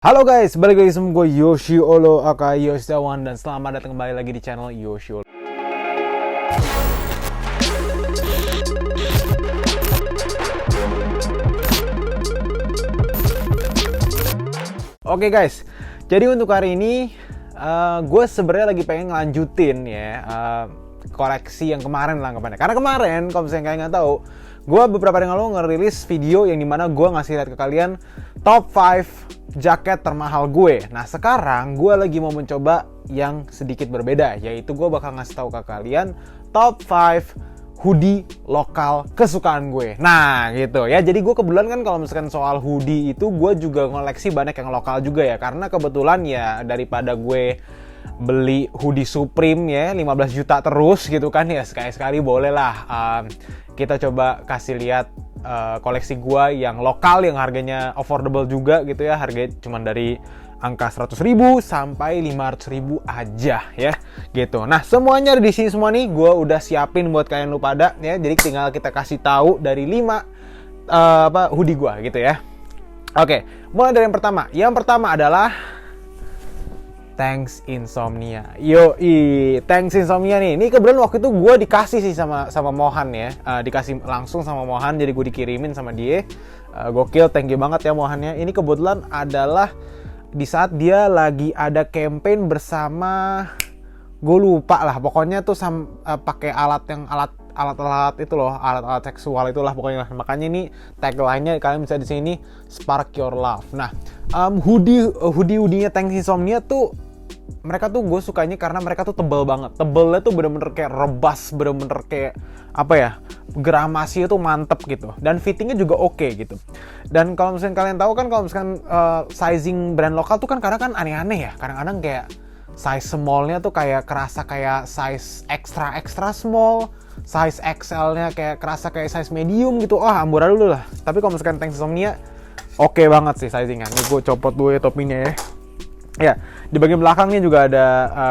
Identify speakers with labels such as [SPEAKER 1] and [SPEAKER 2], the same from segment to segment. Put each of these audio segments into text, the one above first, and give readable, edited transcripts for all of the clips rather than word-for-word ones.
[SPEAKER 1] Halo guys, balik lagi sama gue Yoshi Olo aka Yoshitawan dan selamat datang kembali lagi di channel Yoshi Olo. Oke guys, jadi untuk hari ini gue sebenarnya lagi pengen ngelanjutin ya koleksi yang kemarin lah anggapannya. Karena kemarin kalau misalnya kalian nggak tahu, gue beberapa hari yang lalu ngerilis video yang dimana gue ngasih lihat ke kalian top 5 jaket termahal gue. Nah sekarang gue lagi mau mencoba yang sedikit berbeda, yaitu gue bakal ngasih tahu ke kalian top 5 hoodie lokal kesukaan gue. Nah gitu ya, jadi gue kebetulan kan kalau misalkan soal hoodie itu gue juga ngoleksi banyak yang lokal juga ya. Karena kebetulan ya daripada gue beli hoodie Supreme ya 15 juta terus gitu kan ya, sekali-sekali boleh lah kita coba kasih lihat koleksi gua yang lokal yang harganya affordable juga gitu ya. Harganya cuma dari angka 100.000 sampai 500.000 aja ya gitu. Nah semuanya ada di sini semua nih, gua udah siapin buat kalian lu pada ya. Jadi tinggal kita kasih tahu dari 5 hoodie gua gitu ya. Oke, mulai dari yang pertama. Yang pertama adalah Thanks Insomnia. Yoi, Thanks Insomnia nih. Ini kebetulan waktu itu gue dikasih sih sama Mohan ya. Dikasih langsung sama Mohan, jadi gue dikirimin sama dia. Gokil, thank you banget ya Mohannya. Ini kebetulan adalah di saat dia lagi ada campaign bersama, gue lupa lah. Pokoknya tuh pakai alat itu loh, alat seksual itulah pokoknya. Makanya ini tagline-nya kalian bisa di sini, Spark Your Love. Nah, hoodie-nya Thanks Insomnia tuh mereka tuh gue sukanya karena mereka tuh tebel banget. Tebelnya tuh bener-bener kayak rebas, bener-bener kayak apa ya, gramasinya tuh mantep gitu. Dan fittingnya juga oke gitu. Dan kalau misalnya kalian tahu kan, kalau misalkan sizing brand lokal tuh kan kadang kan aneh-aneh ya. Kadang-kadang kayak size small-nya tuh kayak kerasa kayak size extra small. Size XL-nya kayak kerasa kayak size medium gitu. Amburadul dulu lah. Tapi kalau misalkan Thanks Insomnia oke banget sih sizingnya. Ini gue copot dulu ya topinya ya. Ya, di bagian belakangnya juga ada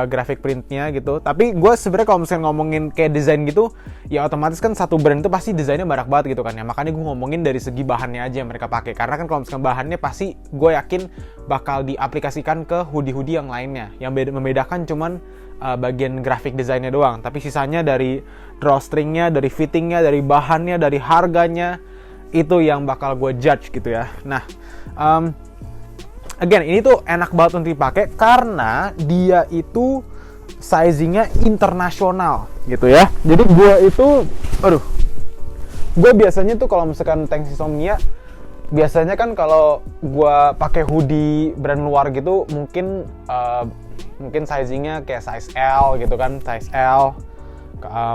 [SPEAKER 1] graphic printnya gitu. Tapi gue sebenarnya kalau misalnya ngomongin kayak desain gitu, ya otomatis kan satu brand itu pasti desainnya barak banget gitu kan ya. Makanya gue ngomongin dari segi bahannya aja yang mereka pakai. Karena kan kalau misalnya bahannya pasti gue yakin bakal diaplikasikan ke hoodie-hoodie yang lainnya. Yang membedakan cuman bagian graphic desainnya doang. Tapi sisanya dari drawstringnya, dari fittingnya, dari bahannya, dari harganya, itu yang bakal gue judge gitu ya. Nah, again, ini tuh enak banget untuk dipakai karena dia itu sizingnya internasional gitu ya. Jadi gue biasanya tuh kalau misalkan Thanks Insomnia, biasanya kan kalau gue pakai hoodie brand luar gitu, mungkin sizingnya kayak size L gitu kan, size L.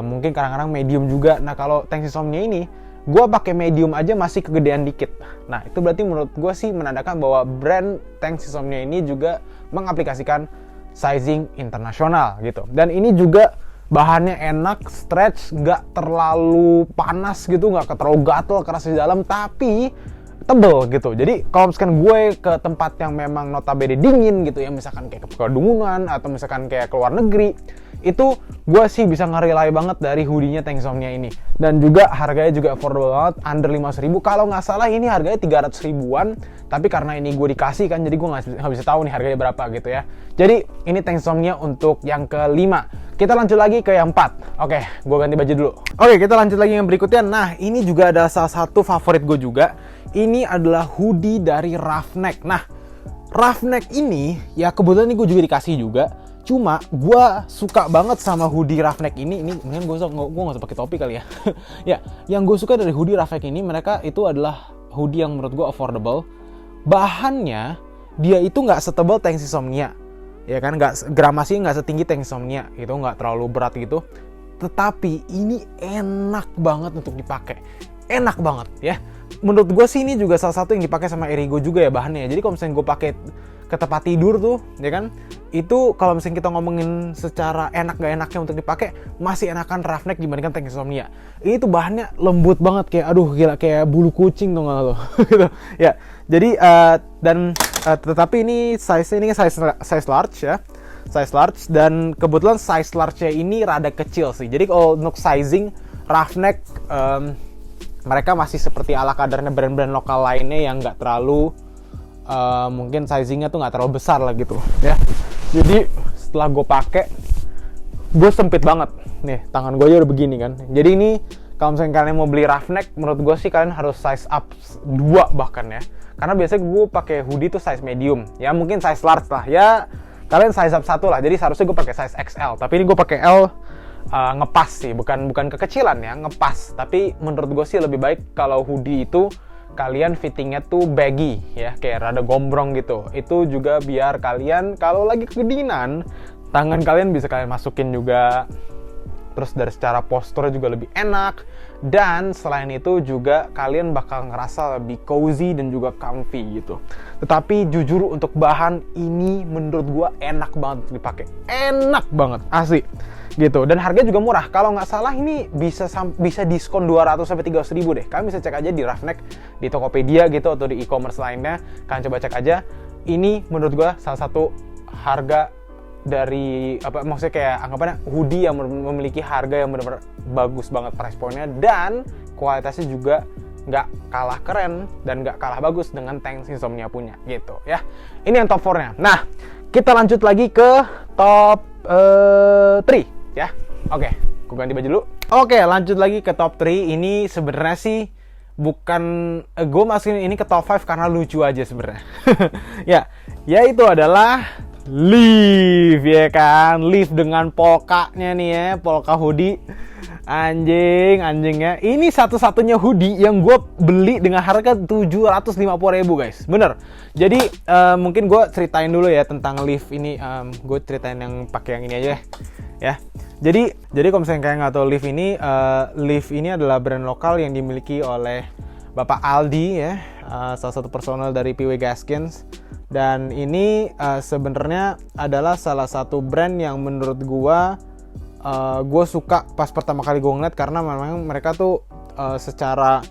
[SPEAKER 1] Mungkin kadang-kadang medium juga. Nah kalau Thanks Insomnia ini, gue pakai medium aja masih kegedean dikit. Nah itu berarti menurut gue sih menandakan bahwa brand Thanks Insomnia ini juga mengaplikasikan sizing internasional gitu. Dan ini juga bahannya enak, stretch, nggak terlalu panas gitu, nggak terlalu gatel keras di dalam, tapi tebel gitu. Jadi kalau misalkan gue ke tempat yang memang notabene dingin gitu ya, misalkan kayak ke Pegunungan atau misalkan kayak ke luar negeri, itu gue sih bisa nge-rely banget dari hoodie-nya Thanks Insomnia ini. Dan juga harganya juga affordable banget, under 500.000. Kalau nggak salah ini harganya 300 ribuan, tapi karena ini gue dikasih kan, jadi gue nggak bisa tahu nih harganya berapa gitu ya. Jadi ini Thanks Insomnia untuk yang kelima. Kita lanjut lagi ke yang 4. Oke, gue ganti baju dulu. Oke, kita lanjut lagi yang berikutnya. Nah, ini juga ada salah satu favorit gue juga. Ini adalah hoodie dari Roughneck. Nah, Roughneck ini ya kebetulan ini gue juga dikasih juga. Cuma gue suka banget sama hoodie Roughneck ini. Ini mendingan gue nggak usah pakai topi kali ya. Ya, yang gue suka dari hoodie Roughneck ini, mereka itu adalah hoodie yang menurut gue affordable. Bahannya dia itu nggak setebal Thanks Insomnia, ya kan? Gramasinya nggak setinggi Thanks Insomnia, itu nggak terlalu berat gitu. Tetapi ini enak banget untuk dipakai. Enak banget ya. Menurut gue sih ini juga salah satu yang dipakai sama Erigo juga ya bahannya. Jadi kalau misalnya gue pakai ke tempat tidur tuh, ya kan, itu kalau misalnya kita ngomongin secara enak gak enaknya untuk dipakai, masih enakan Roughneck dibandingkan Thanks Insomnia. Ini tuh bahannya lembut banget, kayak aduh gila, kayak bulu kucing tuh nggak lo. Gitu ya. Jadi tetapi ini size size large ya, size large, dan kebetulan size large-nya ini rada kecil sih. Jadi kalau untuk sizing Roughneck, mereka masih seperti ala kadarnya brand-brand lokal lainnya yang nggak terlalu mungkin sizingnya tuh nggak terlalu besar lah gitu ya. Jadi setelah gue pakai, gue sempit banget nih, tangan gue aja udah begini kan. Jadi ini kalau misalnya kalian mau beli roughneck, menurut gue sih kalian harus size up 2 bahkan ya. Karena biasanya gue pakai hoodie tuh size medium, ya mungkin size large lah ya. Kalian size up 1 lah. Jadi seharusnya gue pakai size XL, tapi ini gue pakai L. Ngepas sih, bukan kekecilan ya, ngepas. Tapi menurut gue sih lebih baik kalau hoodie itu kalian fittingnya tuh baggy ya, kayak rada gombrong gitu. Itu juga biar kalian kalau lagi kedinginan, tangan kalian bisa kalian masukin juga. Terus dari secara postur juga lebih enak. Dan selain itu juga kalian bakal ngerasa lebih cozy dan juga comfy gitu. Tetapi jujur untuk bahan ini menurut gua enak banget dipakai. Enak banget, asli. Gitu. Dan harganya juga murah. Kalau nggak salah ini bisa diskon 200 sampai 300 ribu deh. Kalian bisa cek aja di Roughneck, di Tokopedia gitu, atau di e-commerce lainnya. Kalian coba cek aja. Ini menurut gua salah satu harga dari maksudnya kayak anggapannya hoodie yang memiliki harga yang benar-benar bagus banget price point-nya, dan kualitasnya juga nggak kalah keren dan nggak kalah bagus dengan Tanks Insomnia punya gitu ya. Ini yang top 4-nya. Nah, kita lanjut lagi ke top 3 ya. Oke, aku ganti baju dulu. Oke, lanjut lagi ke top 3. Ini sebenarnya sih bukan gue masukin ini ke top 5 karena lucu aja sebenarnya. Ya itu adalah Leaf ya kan, Leaf dengan polkanya nih ya, polka hoodie. Anjingnya. Ini satu-satunya hoodie yang gue beli dengan harga 750.000 guys. Bener. Jadi mungkin gue ceritain dulu ya tentang Leaf ini. Gue ceritain yang pakai yang ini aja ya. Jadi kalau misalnya kalian nggak tahu Leaf ini adalah brand lokal yang dimiliki oleh Bapak Aldi ya, salah satu personel dari PW Gaskins. Dan ini sebenarnya adalah salah satu brand yang menurut gue suka pas pertama kali gue ngeliat, karena memang mereka tuh secara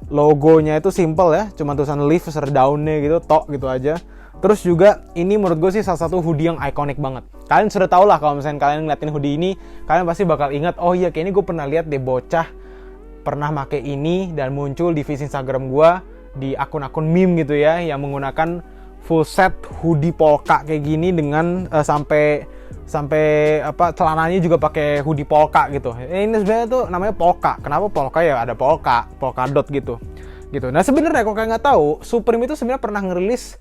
[SPEAKER 1] logonya itu simple ya, cuma tulisan Leaf serta daunnya gitu, tok gitu aja. Terus juga ini menurut gue sih salah satu hoodie yang ikonik banget. Kalian sudah tau lah kalau misalnya kalian ngeliatin hoodie ini, kalian pasti bakal ingat, oh iya kayaknya gue pernah lihat deh bocah pernah make ini dan muncul di feed Instagram gue di akun-akun meme gitu ya, yang menggunakan full set hoodie polka kayak gini dengan sampai celananya juga pakai hoodie polka gitu. Ini sebenarnya tuh namanya polka. Kenapa polka? Ya ada polka dot gitu. Nah sebenarnya kalau kalian nggak tahu, Supreme itu sebenarnya pernah ngerilis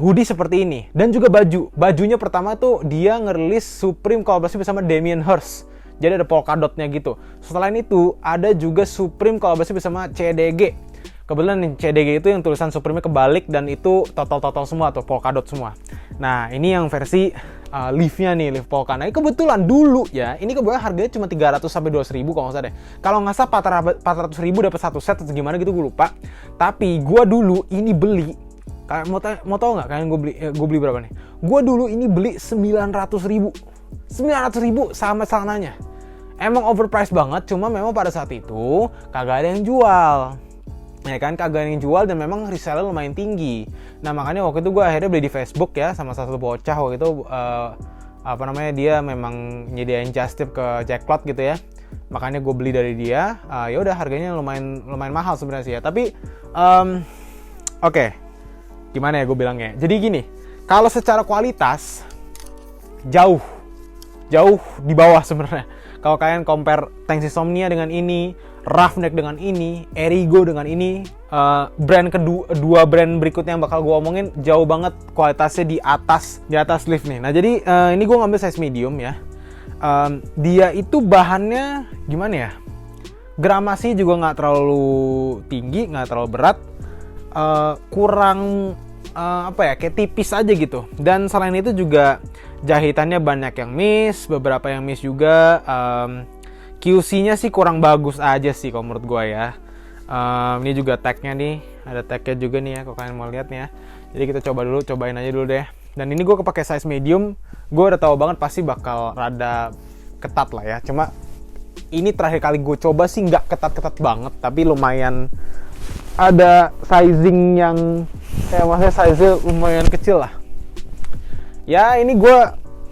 [SPEAKER 1] hoodie seperti ini dan juga bajunya pertama tuh dia ngerilis Supreme kolaborasi bersama Damien Hirst. Jadi ada polka dotnya gitu. Setelah itu ada juga Supreme kolaborasi bersama CDG. Kebetulan nih CDG itu yang tulisan Supreme kebalik dan itu total semua atau polka dot semua. Nah ini yang versi Leaf-nya nih, Leaf polka. Nah kebetulan dulu ya, ini kebetulan harganya cuma 300 sampai 200 ribu kalau nggak salah deh. Kalau nggak salah 400 ribu dapat satu set atau gimana gitu, gue lupa. Tapi gue dulu ini beli, mau tahu nggak kalian gue beli berapa nih? Gue dulu ini beli 900 ribu sama celananya. Emang overpriced banget, cuma memang pada saat itu kagak ada yang jual. Ya kan, kagak ada yang jual dan memang resellnya lumayan tinggi. Nah makanya waktu itu gue akhirnya beli di Facebook ya, sama salah satu bocah waktu itu dia memang nyediain just tip ke Jacklot gitu ya. Makanya gue beli dari dia. Ya udah harganya lumayan mahal sebenarnya sih ya. Tapi oke. Gimana ya gue bilangnya? Jadi gini, kalau secara kualitas jauh di bawah sebenarnya. Kalau kalian compare Tanks Insomnia dengan ini, Roughneck dengan ini, Erigo dengan ini, brand kedua brand berikutnya yang bakal gue omongin jauh banget kualitasnya di atas Leaf nih. Nah jadi ini gue ngambil size medium ya. Dia itu bahannya gimana ya? Gramasi juga nggak terlalu tinggi, nggak terlalu berat, kurang kayak tipis aja gitu. Dan selain itu juga jahitannya banyak yang miss, beberapa yang miss juga. QC-nya sih kurang bagus aja sih kalau menurut gue ya. Ini juga tag-nya nih, ada tag-nya juga nih ya kalau kalian mau lihat nih ya. Jadi kita cobain aja dulu deh. Dan ini gue pakai size medium, gue udah tahu banget pasti bakal rada ketat lah ya. Cuma ini terakhir kali gue coba sih nggak ketat-ketat banget, tapi lumayan ada sizing yang maksudnya size lumayan kecil lah. Ya ini gue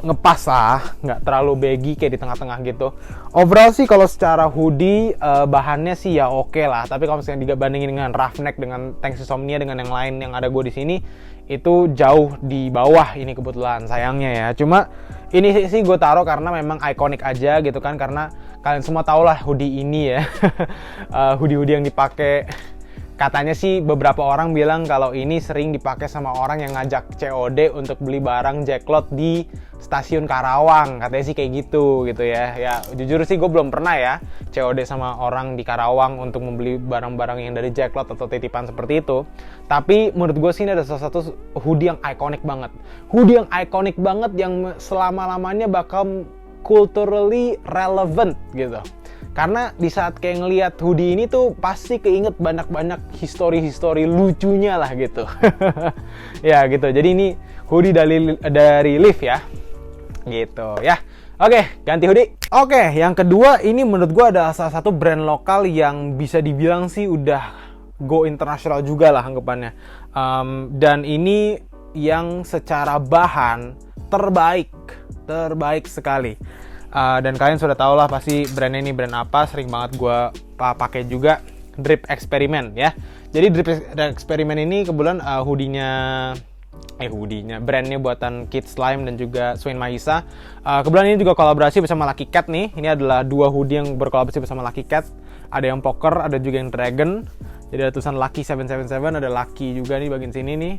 [SPEAKER 1] ngepas lah, nggak terlalu baggy kayak di tengah-tengah gitu. Overall sih kalau secara hoodie bahannya sih ya oke lah, tapi kalau misalnya dibandingin dengan Roughneck, dengan Tanks Insomnia, dengan yang lain yang ada gue di sini, itu jauh di bawah ini kebetulan, sayangnya ya. Cuma ini sih gue taruh karena memang ikonik aja gitu kan, karena kalian semua tau lah hoodie ini ya. Hoodie-hoodie yang dipakai, katanya sih beberapa orang bilang kalau ini sering dipakai sama orang yang ngajak COD untuk beli barang Jacklot di stasiun Karawang. Katanya sih kayak gitu ya. Ya jujur sih gue belum pernah ya COD sama orang di Karawang untuk membeli barang-barang yang dari Jacklot atau titipan seperti itu. Tapi menurut gue sih ini ada salah satu hoodie yang ikonik banget. Hoodie yang ikonik banget yang selama-lamanya bakal culturally relevant gitu. Karena di saat kayak ngelihat hoodie ini tuh pasti keinget banyak-banyak histori-histori lucunya lah gitu. Ya gitu. Jadi ini hoodie dari Liv ya. Gitu ya. Oke, ganti hoodie. Oke, yang kedua ini menurut gue adalah salah satu brand lokal yang bisa dibilang sih udah go internasional juga lah anggapannya. Dan ini yang secara bahan terbaik sekali. Dan kalian sudah tahu lah pasti brandnya ini brand apa, sering banget gue pakai juga, Drip Experiment ya. Jadi Drip Experiment ini kebetulan brandnya buatan Kid Slime dan juga Swain Maisa. Kebetulan ini juga kolaborasi bersama Lucky Cat nih. Ini adalah dua hoodie yang berkolaborasi bersama Lucky Cat. Ada yang poker, ada juga yang dragon. Jadi ada tulisan Lucky 777, ada Lucky juga nih bagian sini nih.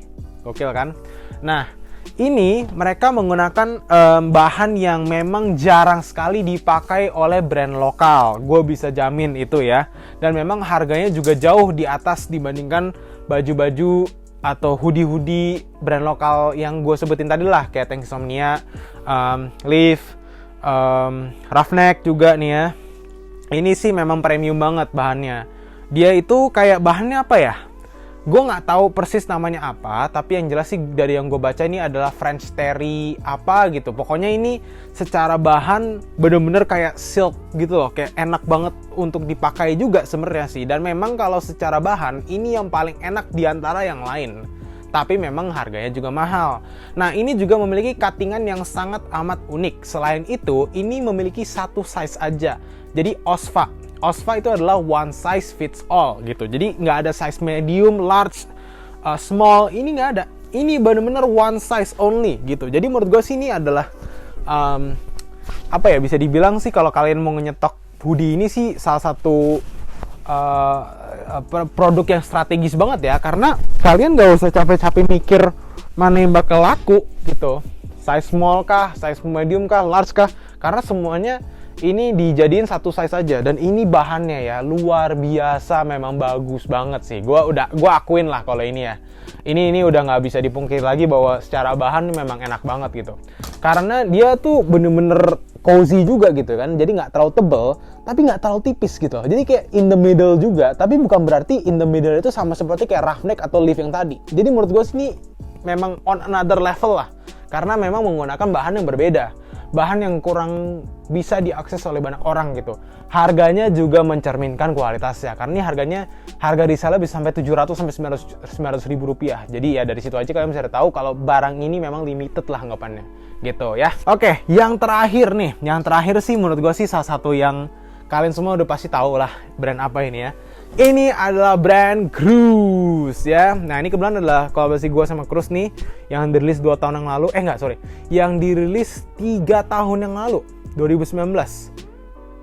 [SPEAKER 1] Gokil kan? Nah, ini mereka menggunakan bahan yang memang jarang sekali dipakai oleh brand lokal. Gue bisa jamin itu ya. Dan memang harganya juga jauh di atas dibandingkan baju-baju atau hoodie-hoodie brand lokal yang gue sebutin tadi lah. Kayak Tanks Insomnia, Liv, Roughneck juga nih ya. Ini sih memang premium banget bahannya. Dia itu kayak bahannya apa ya? Gue nggak tahu persis namanya apa, tapi yang jelas sih dari yang gue baca ini adalah French terry apa gitu. Pokoknya ini secara bahan bener-bener kayak silk gitu loh, kayak enak banget untuk dipakai juga sebenarnya sih. Dan memang kalau secara bahan ini yang paling enak diantara yang lain. Tapi memang harganya juga mahal. Nah ini juga memiliki cuttingan yang sangat amat unik. Selain itu, ini memiliki satu size aja. Jadi OSPA itu adalah one size fits all gitu. Jadi nggak ada size medium, large, small. Ini nggak ada. Ini benar-benar one size only gitu. Jadi menurut gue sih ini adalah bisa dibilang sih kalau kalian mau nyetok hoodie ini sih salah satu produk yang strategis banget ya. Karena kalian nggak usah capek-capek mikir mana yang bakal laku gitu. Size small kah, size medium kah, large kah? Karena semuanya ini dijadiin satu size aja. Dan ini bahannya ya luar biasa, memang bagus banget sih. Gua akuin lah kalau ini ya. Ini udah nggak bisa dipungkiri lagi bahwa secara bahan memang enak banget gitu. Karena dia tuh bener-bener cozy juga gitu kan. Jadi nggak terlalu tebel, tapi nggak terlalu tipis gitu. Jadi kayak in the middle juga. Tapi bukan berarti in the middle itu sama seperti kayak Roughneck atau Liv yang tadi. Jadi menurut gue sini memang on another level lah. Karena memang menggunakan bahan yang berbeda. Bahan yang kurang bisa diakses oleh banyak orang gitu. Harganya juga mencerminkan kualitasnya. Karena ini harga resale bisa sampai 700 sampai 900 ribu rupiah. Jadi ya dari situ aja kalian bisa tahu kalau barang ini memang limited lah anggapannya. Gitu ya. Oke, yang terakhir nih. Yang terakhir sih menurut gue sih salah satu yang kalian semua udah pasti tahu lah brand apa ini ya. Ini adalah brand Cruise ya. Nah ini kebetulan adalah kolaborasi gue sama Cruise nih yang dirilis 2 tahun yang lalu. Yang dirilis 3 tahun yang lalu, 2019.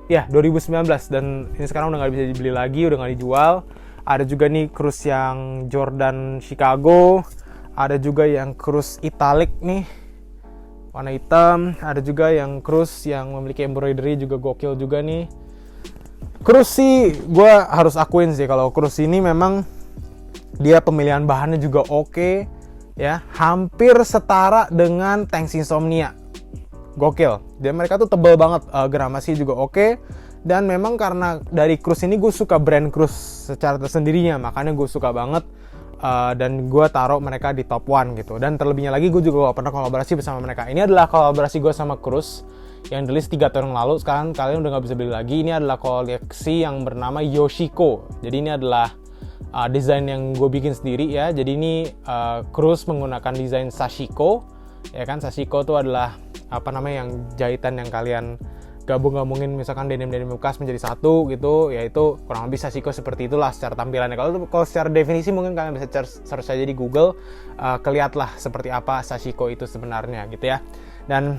[SPEAKER 1] Ya 2019 dan ini sekarang udah nggak bisa dibeli lagi, udah nggak dijual. Ada juga nih Cruise yang Jordan Chicago. Ada juga yang Cruise Italic nih, warna hitam. Ada juga yang Cruise yang memiliki embroidery juga gokil juga nih. Cruise sih gue harus akuin sih kalau Cruise ini memang dia pemilihan bahannya juga oke ya, hampir setara dengan Tanks Insomnia. Gokil. Dan mereka tuh tebel banget, gramasi juga oke. Dan memang karena dari Cruise ini gue suka brand Cruise secara tersendirinya, makanya gue suka banget dan gue taruh mereka di top 1 gitu. Dan terlebihnya lagi gue juga pernah kolaborasi bersama mereka. Ini adalah kolaborasi gue sama Cruise yang rilis 3 tahun yang lalu. Sekarang kalian udah nggak bisa beli lagi. Ini adalah koleksi yang bernama Yoshiko. Jadi ini adalah desain yang gue bikin sendiri ya. Jadi ini Cruise menggunakan desain Sashiko ya kan. Sashiko itu adalah yang jahitan yang kalian gabungin misalkan denim bekas menjadi satu gitu, yaitu kurang lebih sashiko seperti itulah secara tampilannya. Kalau secara definisi mungkin kalian bisa search aja di Google, kelihatlah seperti apa sashiko itu sebenarnya gitu ya. Dan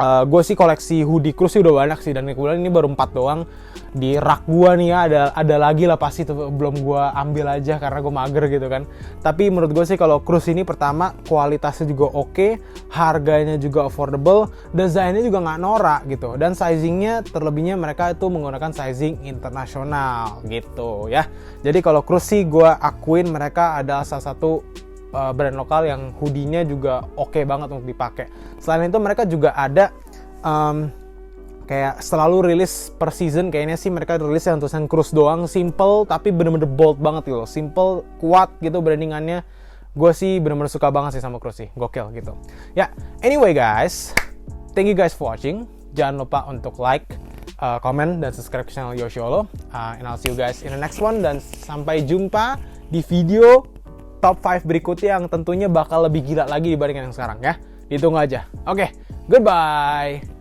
[SPEAKER 1] gue sih koleksi hoodie cruise sih udah banyak sih, dan kebetulan ini baru 4 doang di rak gue nih ya. Ada lagi lah pasti tuh, belum gue ambil aja karena gue mager gitu kan. Tapi menurut gue sih kalau cruise ini pertama kualitasnya juga oke, harganya juga affordable, desainnya juga nggak norak gitu, dan sizingnya terlebihnya mereka itu menggunakan sizing internasional gitu ya. Jadi kalau cruise sih gue akuin mereka adalah salah satu brand lokal yang hoodie-nya juga oke banget untuk dipakai. Selain itu mereka juga ada kayak selalu rilis per season, kayaknya sih mereka rilis yang tulisan cruise doang, simple tapi bener-bener bold banget gitu, simple, kuat gitu brandingannya. Gue sih bener-bener suka banget sih sama cruise sih, gokil gitu. Ya, anyway guys, thank you guys for watching. Jangan lupa untuk like, comment, dan subscribe ke channel Yoshiolo. And I'll see you guys in the next one, dan sampai jumpa di video top 5 berikutnya yang tentunya bakal lebih gila lagi dibandingkan yang sekarang ya. Ditunggu aja. Oke, goodbye.